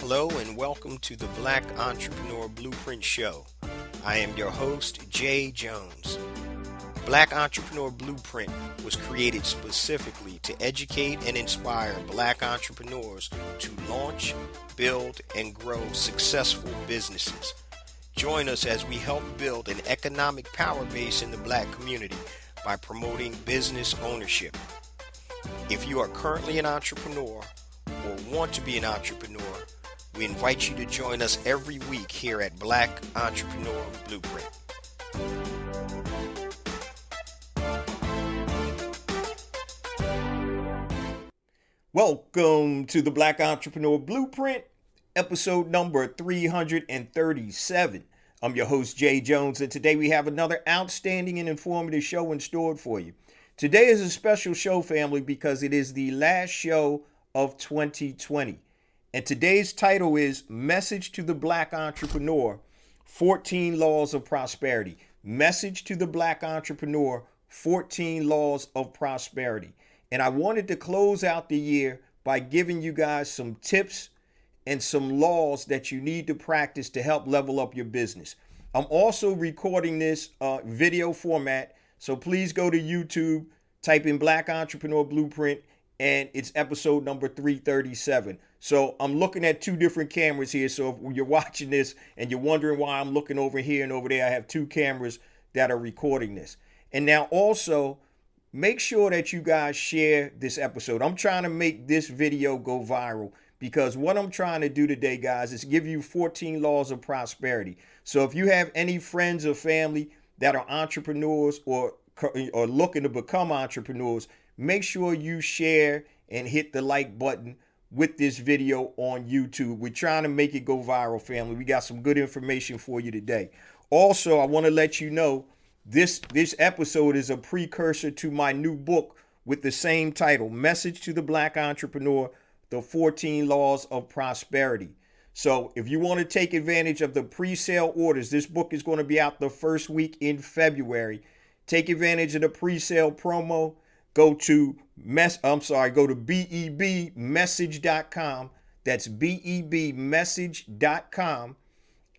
Hello and welcome to the Black Entrepreneur Blueprint Show. I am your host, Jay Jones. Black Entrepreneur Blueprint was created specifically to educate and inspire Black entrepreneurs to launch, build, and grow successful businesses. Join us as we help build an economic power base in the Black community by promoting business ownership. If you are currently an entrepreneur or want to be an entrepreneur, we invite you to join us every week here at Black Entrepreneur Blueprint. Welcome to the Black Entrepreneur Blueprint, episode number 337. I'm your host, Jay Jones, and today we have another outstanding and informative show in store for you. Today is a special show, family, because it is the last show of 2020. And today's title is Message to the Black Entrepreneur, 14 Laws of Prosperity. Message to the Black Entrepreneur, 14 Laws of Prosperity. And I wanted to close out the year by giving you guys some tips and some laws that you need to practice to help level up your business. I'm also recording this video format, so please go to YouTube, type in Black Entrepreneur Blueprint, and it's episode number 337. So I'm looking at two different cameras here. So if you're watching this and you're wondering why I'm looking over here and over there, I have two cameras that are recording this. And now also make sure that you guys share this episode. I'm trying to make this video go viral because what I'm trying to do today, guys, is give you 14 laws of prosperity. So if you have any friends or family that are entrepreneurs or looking to become entrepreneurs, make sure you share and hit the like button with this video on YouTube. We're trying to make it go viral, family. We got some good information for you today. Also, I want to let you know this episode is a precursor to my new book with the same title, Message to the Black Entrepreneur, the 14 Laws of Prosperity. So if you want to take advantage of the pre-sale orders, this book is going to be out the first week in February. Take advantage of the pre-sale promo. Go to bebmessage.com. That's bebmessage.com.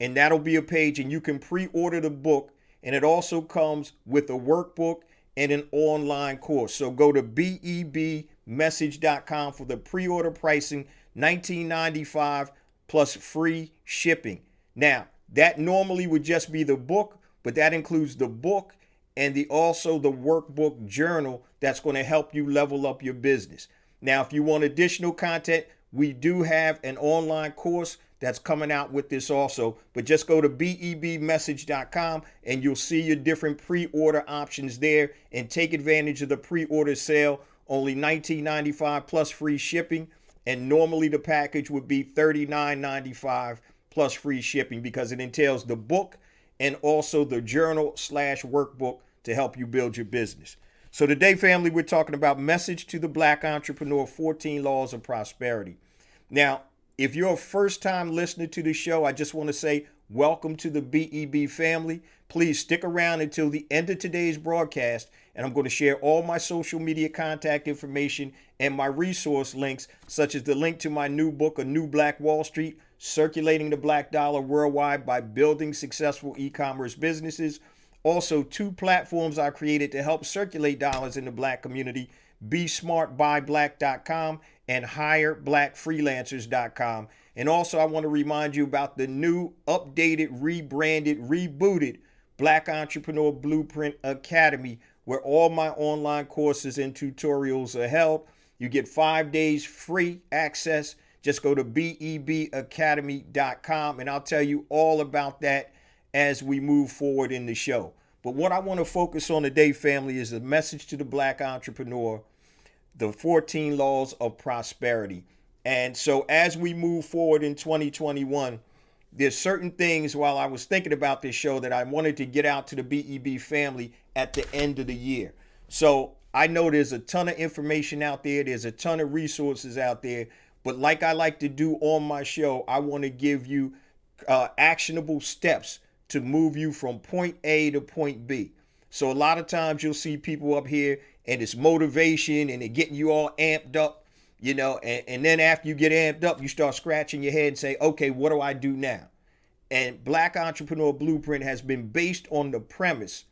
And that'll be a page and you can pre-order the book. And it also comes with a workbook and an online course. So go to bebmessage.com for the pre-order pricing, $19.95 plus free shipping. Now, that normally would just be the book, but that includes the book and also the workbook journal that's going to help you level up your business. Now, if you want additional content, we do have an online course that's coming out with this also, but just go to bebmessage.com and you'll see your different pre-order options there and take advantage of the pre-order sale, only $19.95 plus free shipping. And normally the package would be $39.95 plus free shipping because it entails the book and also the journal/workbook to help you build your business. So today, family, we're talking about Message to the Black Entrepreneur, 14 Laws of Prosperity. Now, if you're a first-time listener to the show, I just want to say welcome to the BEB family. Please stick around until the end of today's broadcast, and I'm going to share all my social media contact information and my resource links, such as the link to my new book, A New Black Wall Street, Circulating the Black Dollar Worldwide by Building Successful E-Commerce Businesses. Also, two platforms I created to help circulate dollars in the Black community, BeSmartByBlack.com and HireBlackFreelancers.com. And also, I want to remind you about the new, updated, rebranded, rebooted Black Entrepreneur Blueprint Academy, where all my online courses and tutorials are held. You get 5 days free access. Just go to bebacademy.com and I'll tell you all about that as we move forward in the show. But what I want to focus on today, family, is the message to the Black entrepreneur, the 14 laws of prosperity. And so as we move forward in 2021, there's certain things while I was thinking about this show that I wanted to get out to the BEB family at the end of the year. So I know there's a ton of information out there. There's a ton of resources out there. But like I like to do on my show, I want to give you actionable steps to move you from point A to point B. So a lot of times you'll see people up here and it's motivation and they're getting you all amped up, and then after you get amped up, you start scratching your head and say, okay, what do I do now? And Black Entrepreneur Blueprint has been based on the premise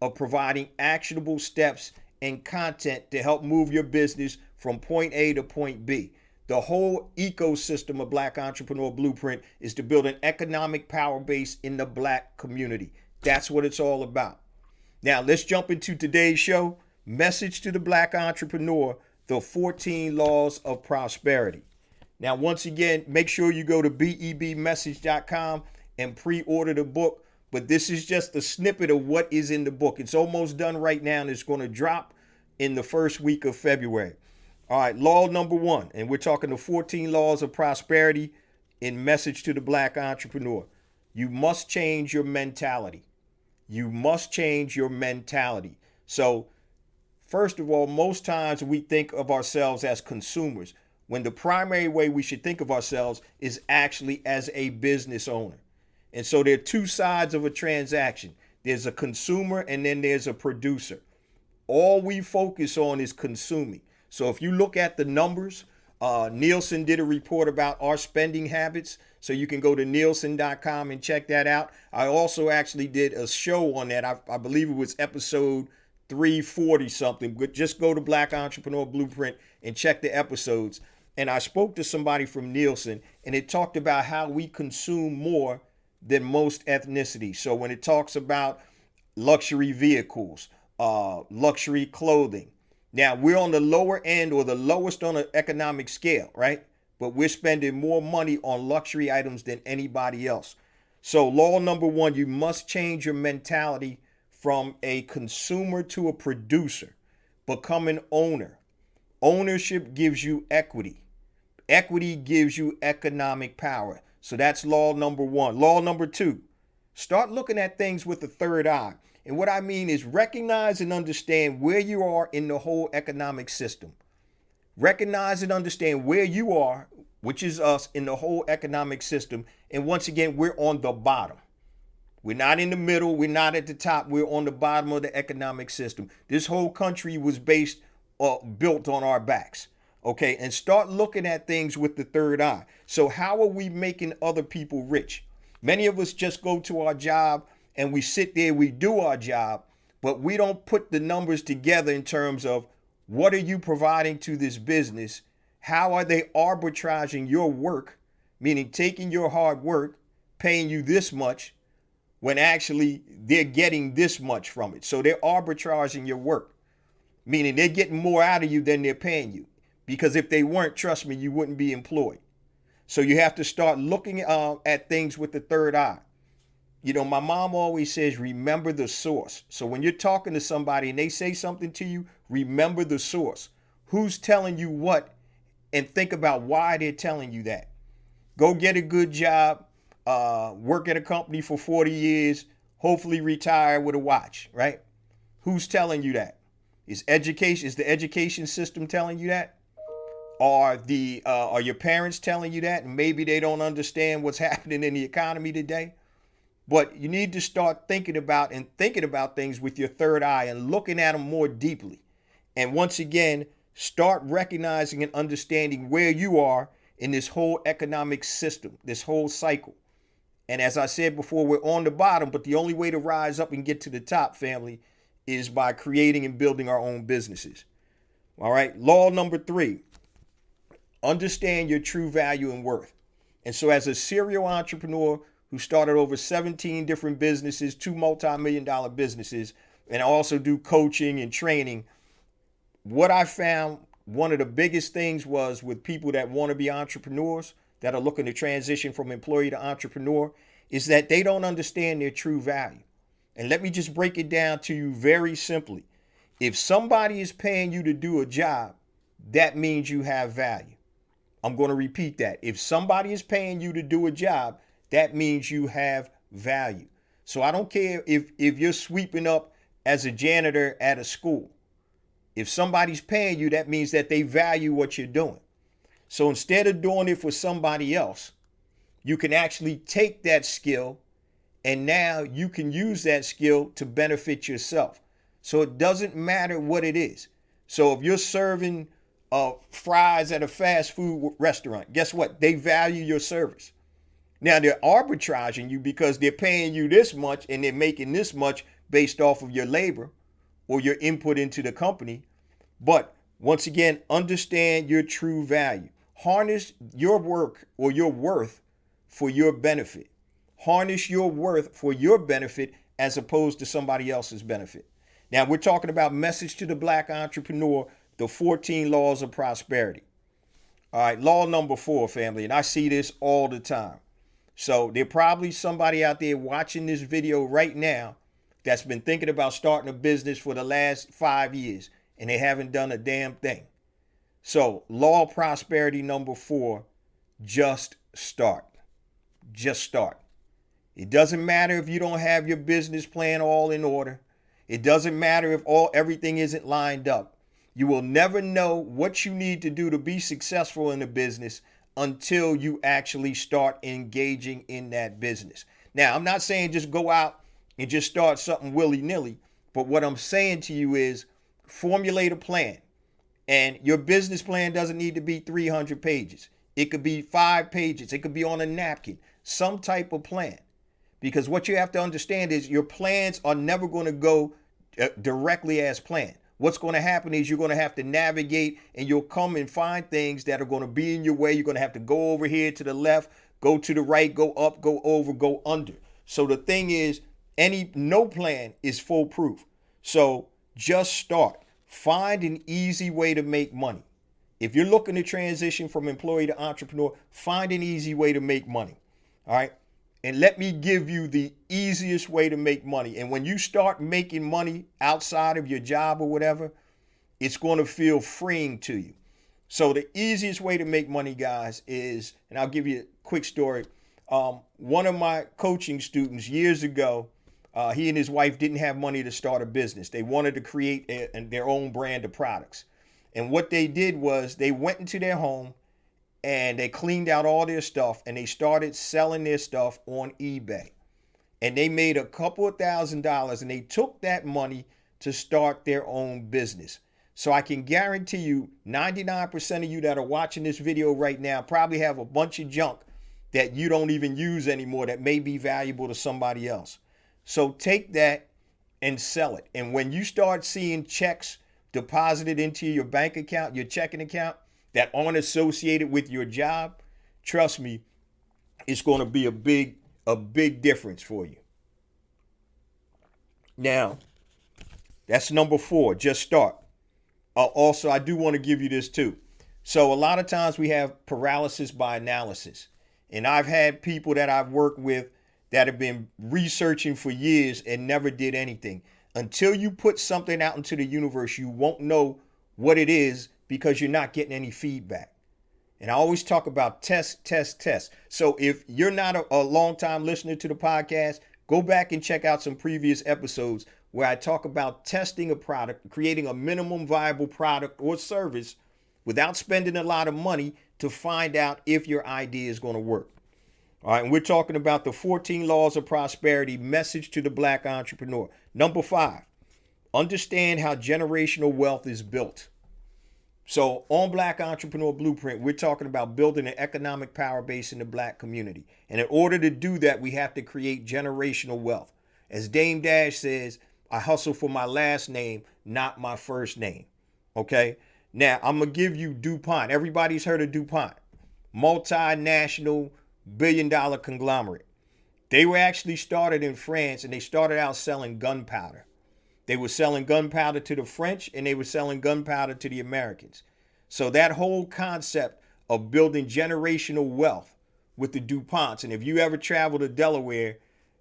of providing actionable steps and content to help move your business from point A to point B. The whole ecosystem of Black Entrepreneur Blueprint is to build an economic power base in the Black community. That's what it's all about. Now, let's jump into today's show. Message to the Black entrepreneur, the 14 laws of prosperity. Now, once again, make sure you go to bebmessage.com and pre-order the book. But this is just a snippet of what is in the book. It's almost done right now, and it's going to drop in the first week of February. All right, law number 1, and we're talking the 14 laws of prosperity in Message to the Black Entrepreneur. You must change your mentality. You must change your mentality. So, first of all, most times we think of ourselves as consumers, when the primary way we should think of ourselves is actually as a business owner. And so there are two sides of a transaction. There's a consumer and then there's a producer. All we focus on is consuming. So if you look at the numbers, Nielsen did a report about our spending habits. So you can go to Nielsen.com and check that out. I also actually did a show on that. I believe it was episode 340 something. But just go to Black Entrepreneur Blueprint and check the episodes. And I spoke to somebody from Nielsen, and it talked about how we consume more than most ethnicities. So when it talks about luxury vehicles, luxury clothing, now we're on the lower end or the lowest on an economic scale, right? But we're spending more money on luxury items than anybody else. So law number 1, you must change your mentality from a consumer to a producer. Become an owner. Ownership gives you equity. Equity gives you economic power. So that's law number 1. Law number 2, start looking at things with a third eye. And what I mean is recognize and understand where you are in the whole economic system. Recognize and understand where you are, which is us, in the whole economic system. And once again, we're on the bottom. We're not in the middle. We're not at the top. We're on the bottom of the economic system. This whole country was built on our backs. Okay, and start looking at things with the third eye. So how are we making other people rich? Many of us just go to our job and we sit there, we do our job, but we don't put the numbers together in terms of what are you providing to this business? How are they arbitraging your work, meaning taking your hard work, paying you this much, when actually they're getting this much from it. So they're arbitraging your work, meaning they're getting more out of you than they're paying you. Because if they weren't, trust me, you wouldn't be employed. So you have to start looking at things with the third eye. My mom always says, remember the source. So when you're talking to somebody and they say something to you, remember the source. Who's telling you what? And think about why they're telling you that. Go get a good job, work at a company for 40 years, hopefully retire with a watch, right? Who's telling you that? Is the education system telling you that? Are your parents telling you that? And maybe they don't understand what's happening in the economy today. But you need to start thinking about things with your third eye and looking at them more deeply. And once again, start recognizing and understanding where you are in this whole economic system, this whole cycle. And as I said before, we're on the bottom, but the only way to rise up and get to the top, family, is by creating and building our own businesses. All right. Law number 3. Understand your true value and worth. And so as a serial entrepreneur who started over 17 different businesses, 2 multi-million-dollar businesses, and I also do coaching and training, what I found one of the biggest things was with people that want to be entrepreneurs, that are looking to transition from employee to entrepreneur, is that they don't understand their true value. And let me just break it down to you very simply. If somebody is paying you to do a job, that means you have value. I'm going to repeat that. If somebody is paying you to do a job, that means you have value. So I don't care if you're sweeping up as a janitor at a school. If somebody's paying you, that means that they value what you're doing. So instead of doing it for somebody else, you can actually take that skill and now you can use that skill to benefit yourself. So it doesn't matter what it is. So if you're serving fries at a fast food restaurant, guess what? They value your service. Now they're arbitraging you because they're paying you this much and they're making this much based off of your labor or your input into the company. But once again, understand your true value. Harness your work or your worth for your benefit. Harness your worth for your benefit as opposed to somebody else's benefit. Now, we're talking about message to the Black entrepreneur, the 14 laws of prosperity. All right, law number 4, family, and I see this all the time. So there's probably somebody out there watching this video right now that's been thinking about starting a business for the last 5 years and they haven't done a damn thing. So law of prosperity number 4, just start. Just start. It doesn't matter if you don't have your business plan all in order. It doesn't matter if everything isn't lined up. You will never know what you need to do to be successful in a business until you actually start engaging in that business. Now, I'm not saying just go out and just start something willy-nilly, but what I'm saying to you is formulate a plan. And your business plan doesn't need to be 300 pages. It could be 5 pages. It could be on a napkin, some type of plan. Because what you have to understand is your plans are never going to go directly as planned. What's going to happen is you're going to have to navigate and you'll come and find things that are going to be in your way. You're going to have to go over here to the left, go to the right, go up, go over, go under. So the thing is, no plan is foolproof. So just start. Find an easy way to make money. If you're looking to transition from employee to entrepreneur, find an easy way to make money. All right. And let me give you the easiest way to make money. And when you start making money outside of your job or whatever, it's going to feel freeing to you. So the easiest way to make money, guys, is, and I'll give you a quick story. One of my coaching students years ago, he and his wife didn't have money to start a business. They wanted to create their own brand of products. And what they did was they went into their home and they cleaned out all their stuff and they started selling their stuff on eBay. And they made a couple of $1,000s and they took that money to start their own business. So I can guarantee you 99% of you that are watching this video right now probably have a bunch of junk that you don't even use anymore that may be valuable to somebody else. So take that and sell it. And when you start seeing checks deposited into your bank account, your checking account, that aren't associated with your job, trust me, it's going to be a big difference for you. Now, that's number 4, just start. Also, I do want to give you this too. So a lot of times we have paralysis by analysis. And I've had people that I've worked with that have been researching for years and never did anything. Until you put something out into the universe, you won't know what it is because you're not getting any feedback. And I always talk about test. So if you're not a long-time listener to the podcast, go back and check out some previous episodes where I talk about testing a product, creating a minimum viable product or service without spending a lot of money to find out if your idea is going to work. All right, and we're talking about the 14 laws of prosperity, message to the Black entrepreneur. Number 5, understand how generational wealth is built. So on Black Entrepreneur Blueprint, we're talking about building an economic power base in the Black community. And in order to do that, we have to create generational wealth. As Dame Dash says, I hustle for my last name, not my first name. Okay. Now I'm going to give you DuPont. Everybody's heard of DuPont. Multinational billion-dollar conglomerate. They were actually started in France and they started out selling gunpowder. They were selling gunpowder to the French and they were selling gunpowder to the Americans. So that whole concept of building generational wealth with the DuPonts. And if you ever travel to Delaware,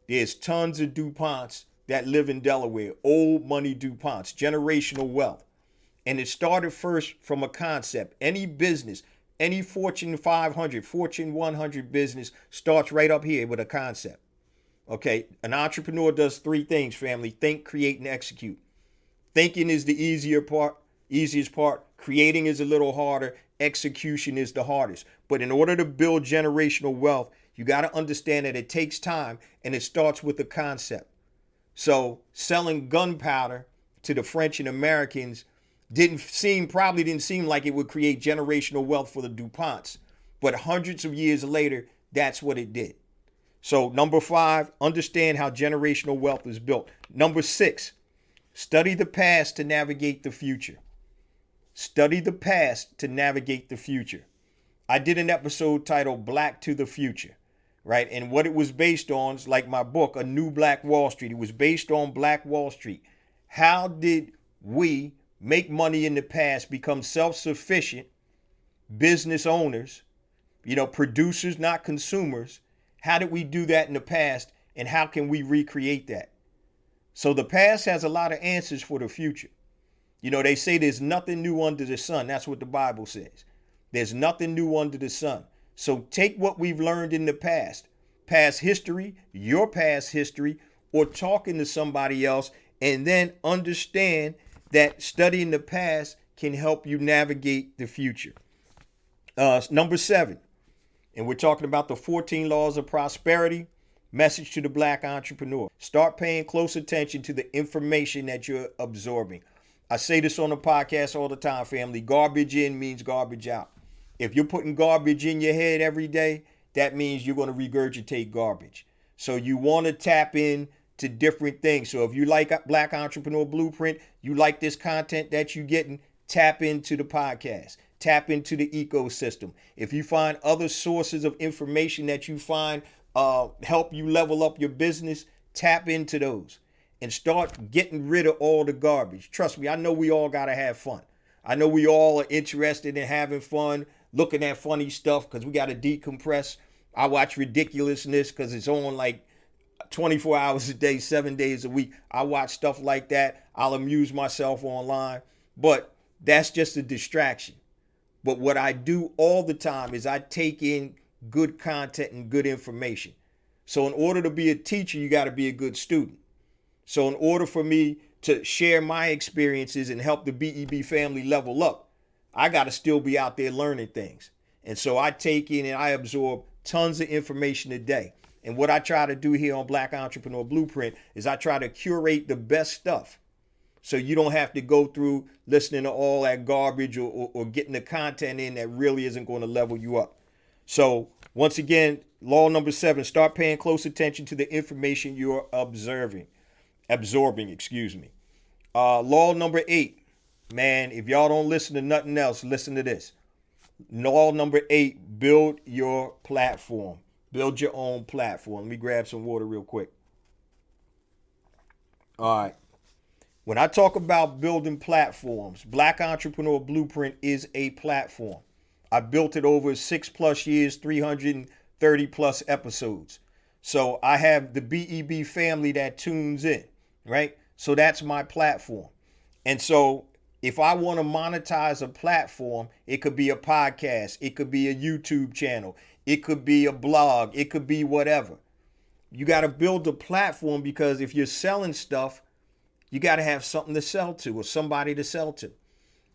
there's tons of DuPonts that live in Delaware, old money DuPonts, generational wealth. And it started first from a concept. Any business, any Fortune 500, Fortune 100 business starts right up here with a concept. Okay, an entrepreneur does 3 things, family: think, create, and execute. Thinking is the easiest part. Creating is a little harder. execution is the hardest. But in order to build generational wealth, you got to understand that it takes time and it starts with the concept. So selling gunpowder to the French and Americans probably didn't seem like it would create generational wealth for the DuPonts. But hundreds of years later, that's what it did. So number 5, understand how generational wealth is built. Number 6, study the past to navigate the future. Study the past to navigate the future. I did an episode titled Black to the Future, right? And what it was based on is like my book, A New Black Wall Street. It was based on Black Wall Street. How did we make money in the past, become self-sufficient business owners, producers, not consumers? How did we do that in the past, and how can we recreate that? So the past has a lot of answers for the future. They say there's nothing new under the sun. That's what the Bible says. There's nothing new under the sun. So take what we've learned in the past history, your past history, or talking to somebody else, and then understand that studying the past can help you navigate the future. Number 7, and we're talking about the 14 laws of prosperity. Message to the Black entrepreneur. Start paying close attention to the information that you're absorbing. I say this on the podcast all the time, family. Garbage in means garbage out. If you're putting garbage in your head every day, that means you're going to regurgitate garbage. So you want to tap in to different things. So if you like Black Entrepreneur Blueprint, you like this content that you're getting, tap into the podcast. Tap into the ecosystem. If you find other sources of information that you find help you level up your business, tap into those and start getting rid of all the garbage. Trust me, I know we all got to have fun. I know we all are interested in having fun, looking at funny stuff because we got to decompress. I watch ridiculousness because it's on like 24 hours a day, 7 days a week. I watch stuff like that. I'll amuse myself online, but that's just a distraction. But what I do all the time is I take in good content and good information. So in order to be a teacher, you got to be a good student. So in order for me to share my experiences and help the BEB family level up, I got to still be out there learning things. And so I take in and I absorb tons of information a day. And what I try to do here on Black Entrepreneur Blueprint is I try to curate the best stuff. So you don't have to go through listening to all that garbage or getting the content in that really isn't going to level you up. So once again, law number 7, start paying close attention to the information you're absorbing. Law number 8, man, if y'all don't listen to nothing else, listen to this. Law number 8, build your platform. Build your own platform. Let me grab some water real quick. All right. When I talk about building platforms, Black Entrepreneur Blueprint is a platform. I built it over 6+ years, 330+ episodes. So I have the BEB family that tunes in, right? So that's my platform. And so if I want to monetize a platform, it could be a podcast, it could be a YouTube channel, it could be a blog, it could be whatever. You got to build a platform because if you're selling stuff, you got to have something to sell to or somebody to sell to.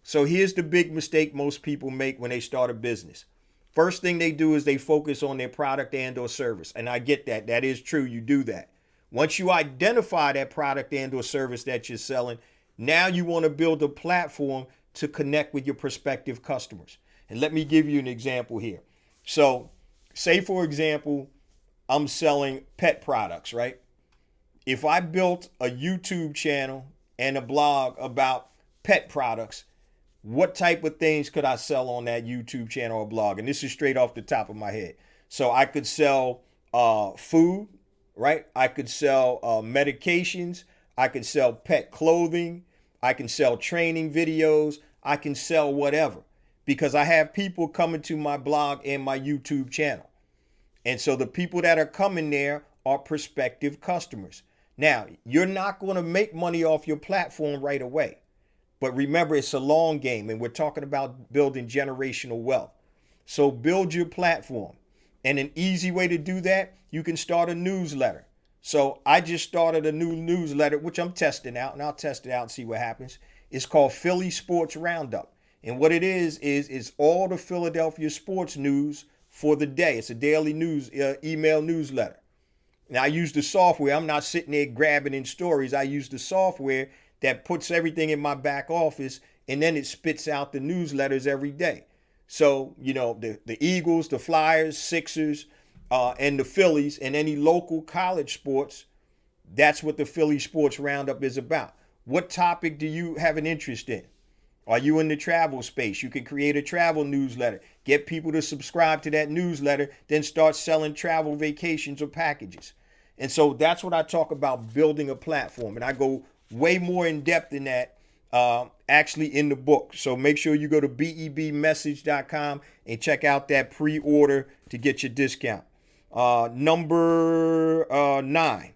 So here's the big mistake most people make when they start a business. First thing they do is they focus on their product and or service. And I get that. That is true. You do that. Once you identify that product and or service that you're selling, now you want to build a platform to connect with your prospective customers. And let me give you an example here. So say, for example, I'm selling pet products, right? If I built a YouTube channel and a blog about pet products, what type of things could I sell on that YouTube channel or blog? And this is straight off the top of my head. So I could sell food, right? I could sell medications. I could sell pet clothing. I can sell training videos. I can sell whatever because I have people coming to my blog and my YouTube channel. And so the people that are coming there are prospective customers. Now, you're not going to make money off your platform right away. But remember, it's a long game, and we're talking about building generational wealth. So build your platform. And an easy way to do that, you can start a newsletter. So I just started a new newsletter, which I'm testing out, and I'll test it out and see what happens. It's called Philly Sports Roundup. And what it is it's all the Philadelphia sports news for the day. It's a daily news email newsletter. Now, I use the software. I'm not sitting there grabbing in stories. I use the software that puts everything in my back office, and then it spits out the newsletters every day. So, the Eagles, the Flyers, Sixers, and the Phillies, and any local college sports, that's what the Philly Sports Roundup is about. What topic do you have an interest in? Are you in the travel space? You can create a travel newsletter, get people to subscribe to that newsletter, then start selling travel vacations or packages. And so that's what I talk about, building a platform. And I go way more in depth in that actually in the book. So make sure you go to bebmessage.com and check out that pre-order to get your discount. Number 9,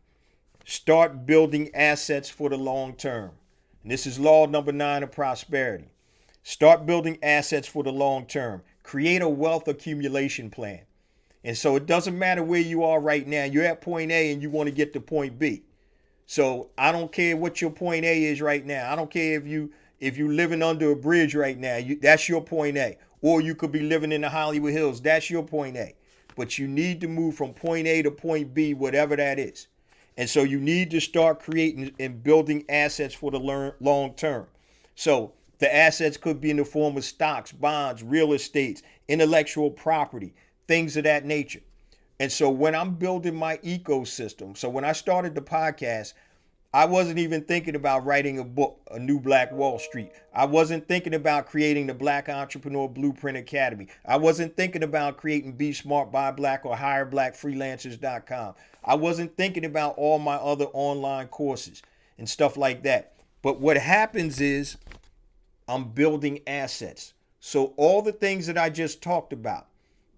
start building assets for the long term. And this is law number 9 of prosperity. Start building assets for the long term. Create a wealth accumulation plan. And so it doesn't matter where you are right now. You're at point A and you want to get to point B. So I don't care what your point A is right now. I don't care if you're living under a bridge right now. That's your point A. Or you could be living in the Hollywood Hills. That's your point A. But you need to move from point A to point B, whatever that is. And so you need to start creating and building assets for the long term. So the assets could be in the form of stocks, bonds, real estates, intellectual property, things of that nature. And so when I'm building my ecosystem, so when I started the podcast, I wasn't even thinking about writing a book, A New Black Wall Street. I wasn't thinking about creating the Black Entrepreneur Blueprint Academy. I wasn't thinking about creating Be Smart, Buy Black, or HireBlackFreelancers.com. I wasn't thinking about all my other online courses and stuff like that. But what happens is I'm building assets. So all the things that I just talked about,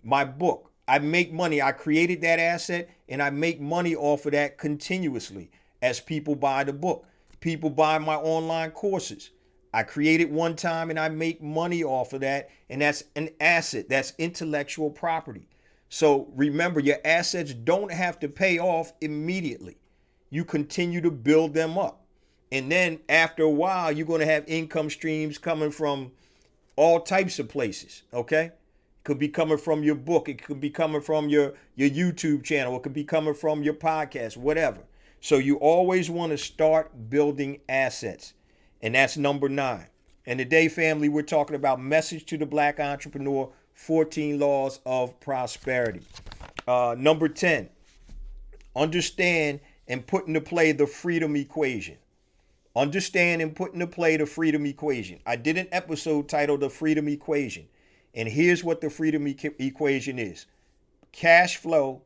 my book, I make money. I created that asset and I make money off of that continuously as people buy the book. People buy my online courses. I create it one time and I make money off of that. And that's an asset. That's intellectual property. So remember, your assets don't have to pay off immediately. You continue to build them up. And then after a while, you're going to have income streams coming from all types of places. Okay? It could be coming from your book. It could be coming from your YouTube channel. It could be coming from your podcast, whatever. So you always want to start building assets. And that's number 9. And today, family, we're talking about message to the Black entrepreneur, 14 laws of prosperity. Number 10, understand and put into play the freedom equation. Understand and put into play the freedom equation. I did an episode titled The Freedom Equation. And here's what the freedom equation is. Cash flow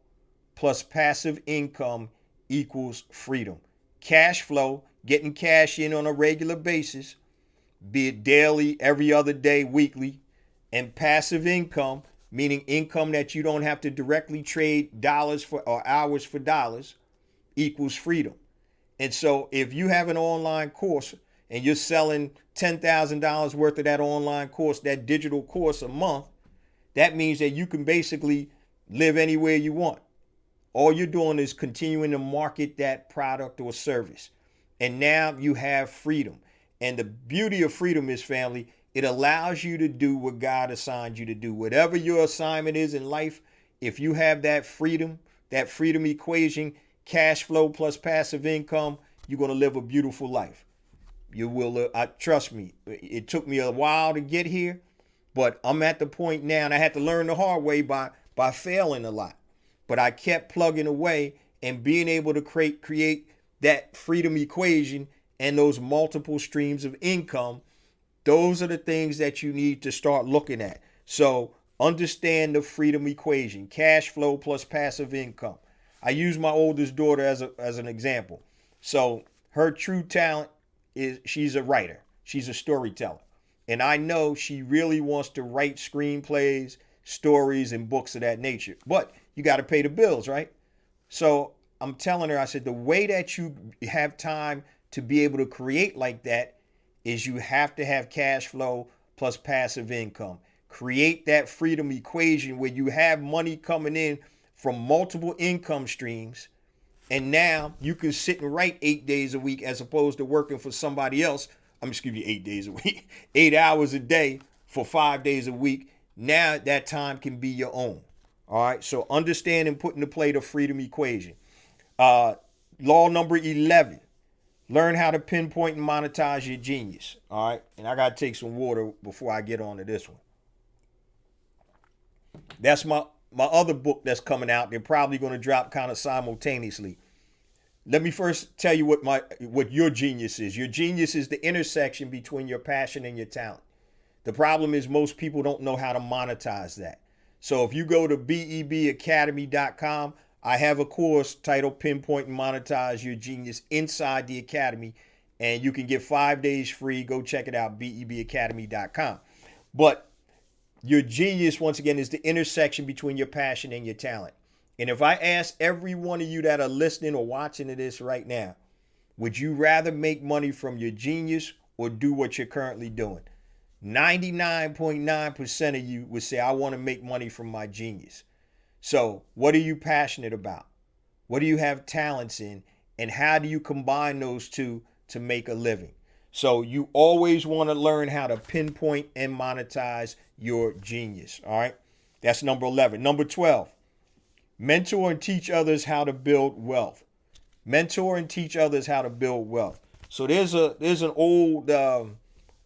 plus passive income equals freedom. Cash flow, getting cash in on a regular basis, be it daily, every other day, weekly, and passive income, meaning income that you don't have to directly trade dollars for or hours for dollars, equals freedom. And so if you have an online course and you're selling $10,000 worth of that online course, that digital course a month, that means that you can basically live anywhere you want. All you're doing is continuing to market that product or service. And now you have freedom. And the beauty of freedom is, family, it allows you to do what God assigned you to do. Whatever your assignment is in life, if you have that freedom equation, cash flow plus passive income, you're going to live a beautiful life. You will, trust me, it took me a while to get here, but I'm at the point now, and I had to learn the hard way by failing a lot. But I kept plugging away and being able to create that freedom equation and those multiple streams of income. Those are the things that you need to start looking at. So understand the freedom equation, cash flow plus passive income. I use my oldest daughter as an example. So her true talent is she's a writer. She's a storyteller. And I know she really wants to write screenplays, stories, and books of that nature. But you got to pay the bills, right? So I'm telling her, I said, the way that you have time to be able to create like that is you have to have cash flow plus passive income. Create that freedom equation where you have money coming in from multiple income streams. And now you can sit and write 8 days a week as opposed to working for somebody else. 8 days a week, 8 hours a day for 5 days a week. Now that time can be your own. All right. So understand and put into play the freedom equation. Law number 11. Learn how to pinpoint and monetize your genius. All right. And I got to take some water before I get on to this one. That's my other book that's coming out. They're probably going to drop kind of simultaneously. Let me first tell you what your genius is. Your genius is the intersection between your passion and your talent. The problem is most people don't know how to monetize that. So if you go to bebacademy.com, I have a course titled Pinpoint and Monetize Your Genius inside the Academy, and you can get 5 days free. Go check it out, bebacademy.com. But your genius, once again, is the intersection between your passion and your talent. And if I ask every one of you that are listening or watching to this right now, would you rather make money from your genius or do what you're currently doing? 99.9% of you would say, I want to make money from my genius. So what are you passionate about? What do you have talents in? And how do you combine those two to make a living? So you always want to learn how to pinpoint and monetize your genius. All right. That's number 11. Number 12, mentor and teach others how to build wealth. Mentor and teach others how to build wealth. So there's an old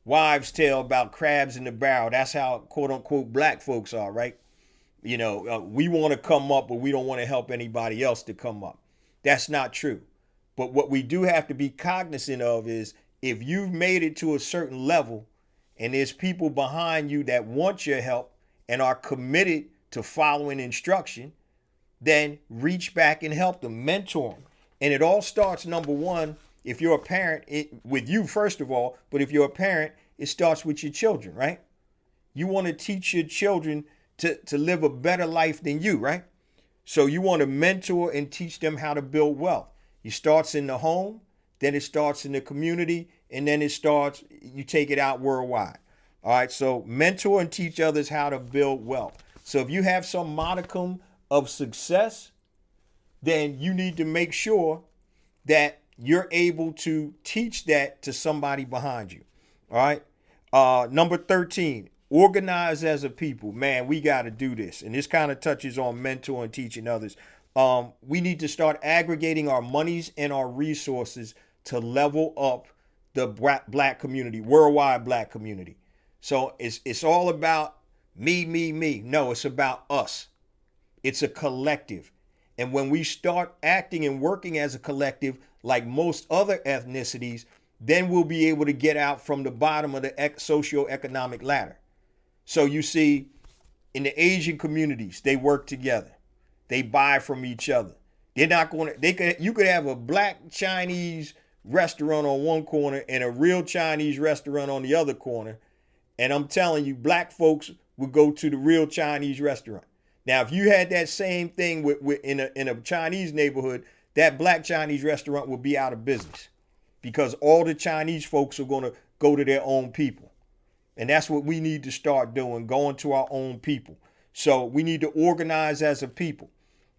wives' tale about crabs in the barrel. That's how, quote unquote, black folks are, right? You know, we want to come up, but we don't want to help anybody else to come up. That's not true. But what we do have to be cognizant of is if you've made it to a certain level and there's people behind you that want your help and are committed to following instruction, then reach back and help them, mentor them. And it all starts, number one, if you're a parent, with you first of all, but if you're a parent, it starts with your children, right? You want to teach your children to live a better life than you, right? So you want to mentor and teach them how to build wealth. It starts in the home, then it starts in the community, and then you take it out worldwide. All right, so mentor and teach others how to build wealth. So if you have some modicum of success, then you need to make sure that you're able to teach that to somebody behind you. All right. Number 13, organize as a people. Man, we got to do this. And this kind of touches on mentor and teaching others. We need to start aggregating our monies and our resources to level up the black community, worldwide black community. So it's all about me. No, it's about us. It's a collective. And when we start acting and working as a collective, like most other ethnicities, then we'll be able to get out from the bottom of the socioeconomic ladder. So you see, in the Asian communities, they work together. They buy from each other. They're not going to, you could have a black Chinese restaurant on one corner and a real Chinese restaurant on the other corner. And I'm telling you, black folks would go to the real Chinese restaurant. Now, if you had that same thing in a Chinese neighborhood, that black Chinese restaurant would be out of business because all the Chinese folks are going to go to their own people. And that's what we need to start doing, going to our own people. So we need to organize as a people.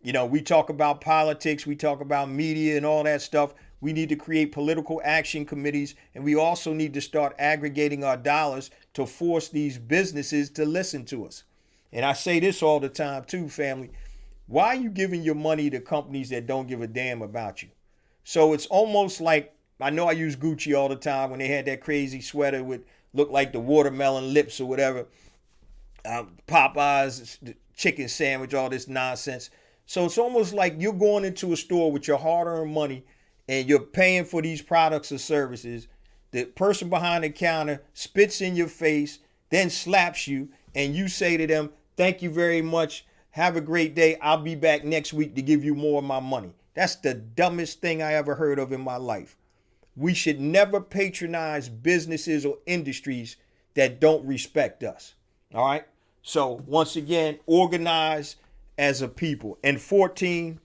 You know, we talk about politics, we talk about media and all that stuff. We need to create political action committees, and we also need to start aggregating our dollars to force these businesses to listen to us. And I say this all the time too, family. Why are you giving your money to companies that don't give a damn about you? So it's almost like, I know I use Gucci all the time when they had that crazy sweater with looked like the watermelon lips or whatever. Popeyes, the chicken sandwich, all this nonsense. So it's almost like you're going into a store with your hard-earned money and you're paying for these products or services. The person behind the counter spits in your face, then slaps you, and you say to them, "Thank you very much. Have a great day. I'll be back next week to give you more of my money." That's the dumbest thing I ever heard of in my life. We should never patronize businesses or industries that don't respect us. All right. So once again, organize as a people. And 14,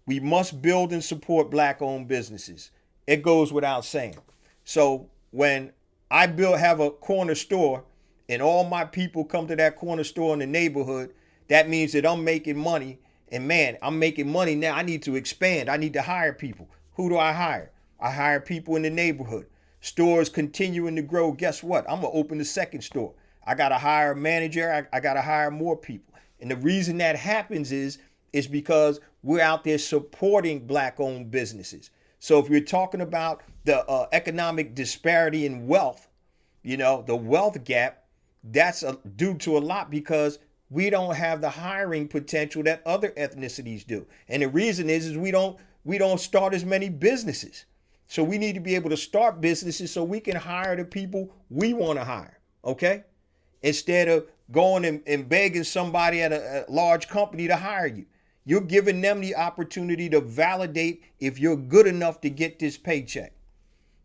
we must build and support black-owned businesses. It goes without saying. So when I have a corner store and all my people come to that corner store in the neighborhood, that means that I'm making money. And man, I'm making money now. I need to expand. I need to hire people. Who do I hire? I hire people in the neighborhood. Stores continuing to grow. Guess what? I'm going to open the second store. I got to hire a manager. I got to hire more people. And the reason that happens is because we're out there supporting black owned businesses. So if you're talking about the economic disparity in wealth, the wealth gap, that's due to a lot because we don't have the hiring potential that other ethnicities do. And the reason is we don't start as many businesses. So we need to be able to start businesses so we can hire the people we want to hire. Okay? Instead of going and begging somebody at a large company to hire you. You're giving them the opportunity to validate if you're good enough to get this paycheck.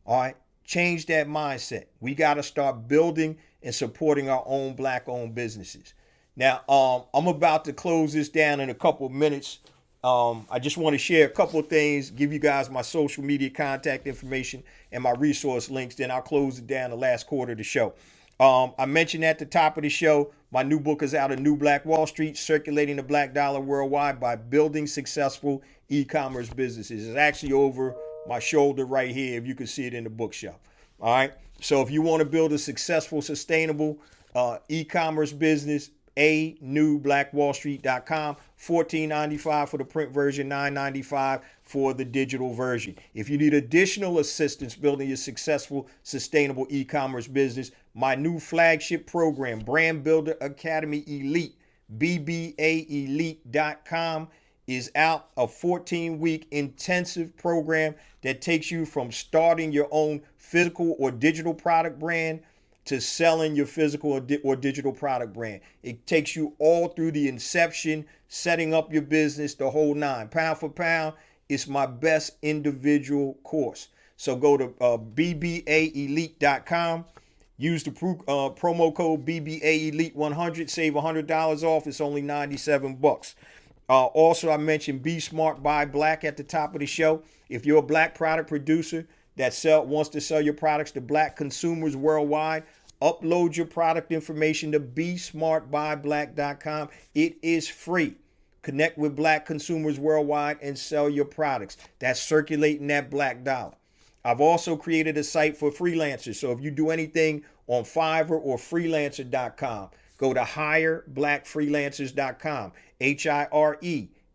All right? Change that mindset. We got to start building and supporting our own black-owned businesses. Now, I'm about to close this down in a couple of minutes. I just want to share a couple of things, give you guys my social media contact information and my resource links. Then I'll close it down the last quarter of the show. I mentioned at the top of the show, my new book is out, A New Black Wall Street, Circulating the Black Dollar Worldwide by Building Successful E-Commerce Businesses. It's actually over my shoulder right here, if you can see it in the bookshelf. All right. So if you want to build a successful, sustainable e-commerce business, anewblackwallstreet.com, $14.95 for the print version, $9.95 for the digital version. If you need additional assistance building your successful, sustainable e-commerce business, my new flagship program, Brand Builder Academy Elite, BBAelite.com, is out, a 14-week intensive program that takes you from starting your own physical or digital product brand to selling your physical or digital product brand. It takes you all through the inception, setting up your business, the whole nine. Pound for pound, it's my best individual course. So go to BBAelite.com. Use the promo code BBAelite100, save $100 off. It's only $97. Also, I mentioned Be Smart, Buy Black at the top of the show. If you're a black product producer that wants to sell your products to black consumers worldwide, upload your product information to besmartbuyblack.com. It is free. Connect with black consumers worldwide and sell your products. That's circulating that black dollar. I've also created a site for freelancers. So if you do anything on Fiverr or freelancer.com, go to hireblackfreelancers.com, HIRE,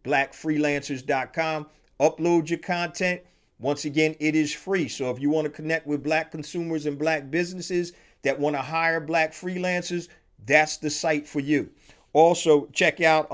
blackfreelancers.com. Upload your content. Once again, it is free. So if you want to connect with black consumers and black businesses that want to hire black freelancers, that's the site for you. Also, check out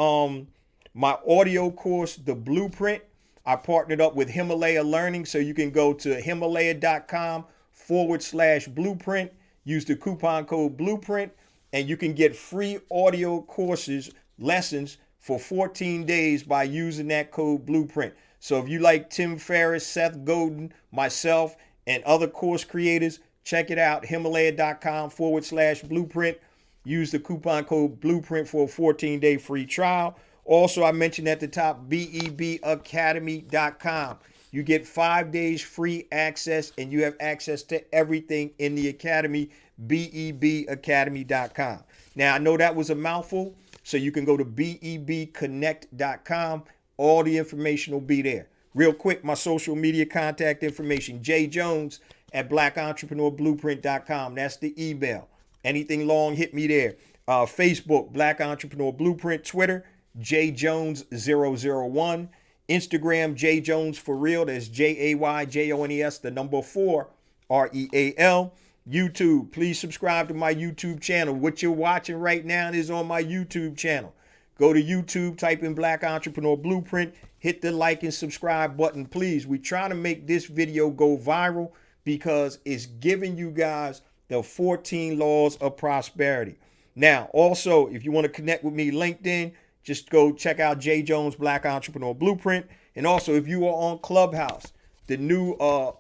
my audio course, The Blueprint. I partnered up with Himalaya Learning, so you can go to himalaya.com/blueprint, use the coupon code Blueprint, and you can get free audio courses, lessons for 14 days by using that code Blueprint. So if you like Tim Ferriss, Seth Godin, myself, and other course creators, check it out, himalaya.com/blueprint. Use the coupon code Blueprint for a 14-day free trial. Also, I mentioned at the top, BEBacademy.com. You get 5 days free access, and you have access to everything in the academy, BEBacademy.com. Now, I know that was a mouthful, so you can go to BEBconnect.com. All the information will be there. Real quick, my social media contact information, jjones at blackentrepreneurblueprint.com. That's the email. Anything long, hit me there. Facebook, Black Entrepreneur Blueprint. Twitter, JJones001. Instagram, JJones4Real. That's JAYJONES, the number 4, REAL. YouTube, please subscribe to my YouTube channel. What you're watching right now is on my YouTube channel. Go to YouTube, type in Black Entrepreneur Blueprint, hit the like and subscribe button, please. We're trying to make this video go viral because it's giving you guys the 14 laws of prosperity. Now, also, if you want to connect with me, LinkedIn, just go check out J Jones Black Entrepreneur Blueprint. And also, if you are on Clubhouse, the new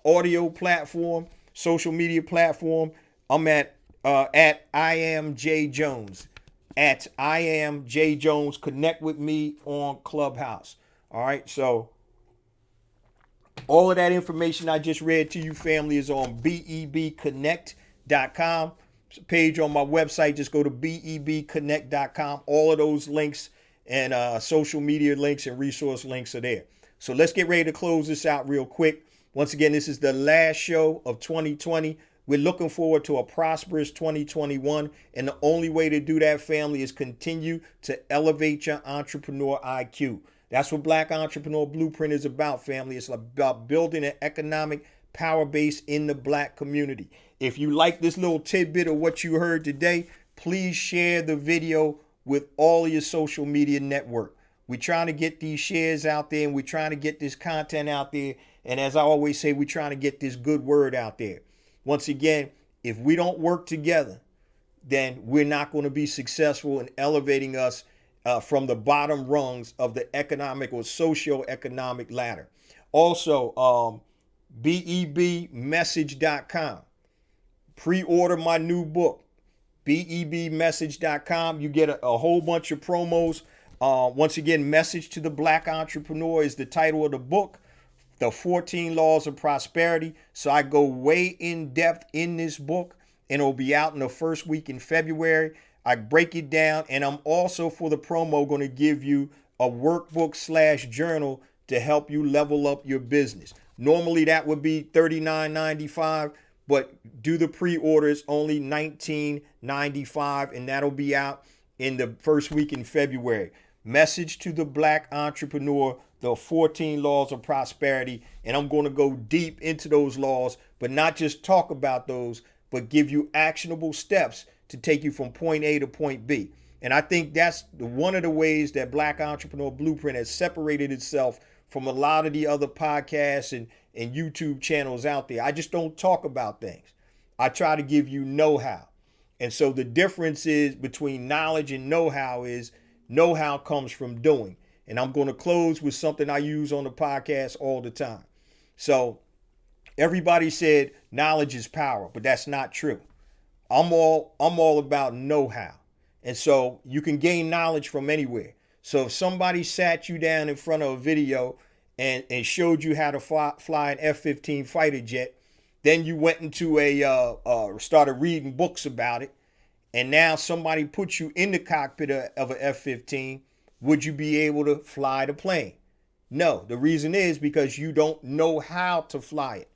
audio platform, social media platform, I'm at I am J Jones. At I am J Jones. Connect with me on Clubhouse. All right. So all of that information I just read to you, family, is on BEBconnect.com. Page on my website. Just go to BEBconnect.com. All of those links and social media links and resource links are there. So let's get ready to close this out real quick. Once again, this is the last show of 2020. We're looking forward to a prosperous 2021. And the only way to do that, family, is continue to elevate your entrepreneur IQ. That's what Black Entrepreneur Blueprint is about, family. It's about building an economic power base in the Black community. If you like this little tidbit of what you heard today, please share the video with all of your social media network. We're trying to get these shares out there, and we're trying to get this content out there. And as I always say, we're trying to get this good word out there. Once again, if we don't work together, then we're not going to be successful in elevating us from the bottom rungs of the economic or socio-economic ladder. Also, bebmessage.com. Pre-order my new book, bebmessage.com. You get a whole bunch of promos. Once again, Message to the Black Entrepreneur is the title of the book, The 14 Laws of Prosperity. So I go way in depth in this book, and it'll be out in the first week in February. I break it down, and I'm also, for the promo, going to give you a workbook / journal to help you level up your business. Normally that would be $39.95, but do the pre-orders only $19.95, and that'll be out in the first week in February. Message to the Black Entrepreneur, the 14 Laws of Prosperity. And I'm going to go deep into those laws, but not just talk about those, but give you actionable steps to take you from point A to point B. And I think that's one of the ways that Black Entrepreneur Blueprint has separated itself from a lot of the other podcasts and YouTube channels out there. I just don't talk about things. I try to give you know-how. And so the difference is between knowledge and know-how is know-how comes from doing. And I'm going to close with something I use on the podcast all the time. So everybody said knowledge is power, but that's not true. I'm all about know-how. And so you can gain knowledge from anywhere. So if somebody sat you down in front of a video and showed you how to fly an F-15 fighter jet, then you went into started reading books about it, and now somebody put you in the cockpit of an F-15, would you be able to fly the plane? No. The reason is because you don't know how to fly it.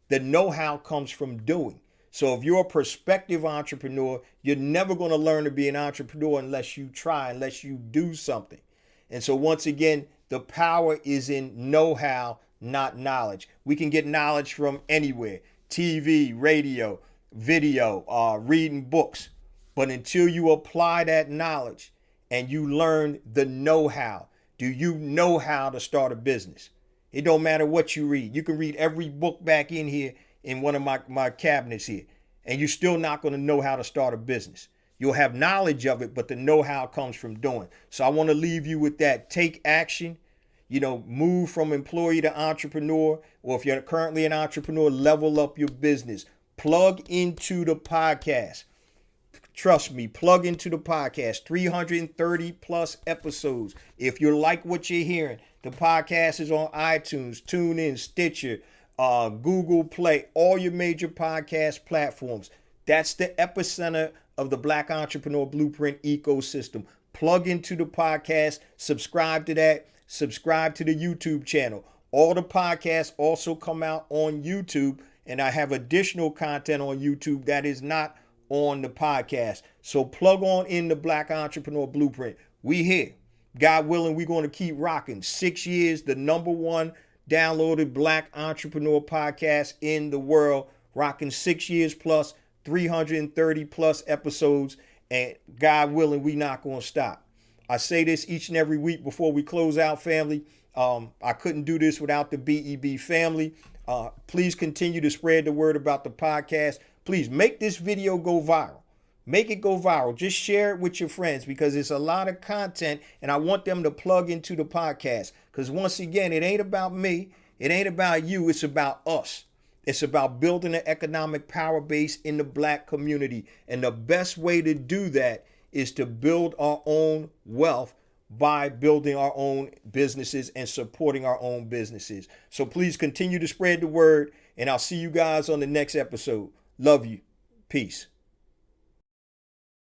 The know-how comes from doing. So if you're a prospective entrepreneur, you're never going to learn to be an entrepreneur unless you try, unless you do something. And so once again, the power is in know-how, not knowledge. We can get knowledge from anywhere: TV, radio, video, reading books. But until you apply that knowledge and you learn the know-how, do you know how to start a business? It don't matter what you read. You can read every book back in here in one of my cabinets here, and you're still not going to know how to start a business. You'll have knowledge of it, but the know-how comes from doing. So I want to leave you with that. Take action. Move from employee to entrepreneur, or if you're currently an entrepreneur, level up your business. Plug into the podcast. Trust me, plug into the podcast. 330 plus episodes. If you like what you're hearing, the podcast is on iTunes, TuneIn, Stitcher, Google Play, all your major podcast platforms. That's the epicenter of the Black Entrepreneur Blueprint ecosystem. Plug into the podcast, subscribe to that, subscribe to the YouTube channel. All the podcasts also come out on YouTube, and I have additional content on YouTube that is not on the podcast. So plug on in the Black Entrepreneur Blueprint. We here. God willing, we're going to keep rocking. 6 years, the #1 downloaded Black Entrepreneur podcast in the world. Rocking 6 years plus, 330 plus episodes. And God willing, we not going to stop. I say this each and every week before we close out, family. I couldn't do this without the BEB family. Please continue to spread the word about the podcast. Please make this video go viral. Make it go viral. Just share it with your friends, because it's a lot of content and I want them to plug into the podcast. Because once again, it ain't about me. It ain't about you. It's about us. It's about building an economic power base in the Black community. And the best way to do that is to build our own wealth by building our own businesses and supporting our own businesses. So please continue to spread the word, and I'll see you guys on the next episode. Love you. Peace.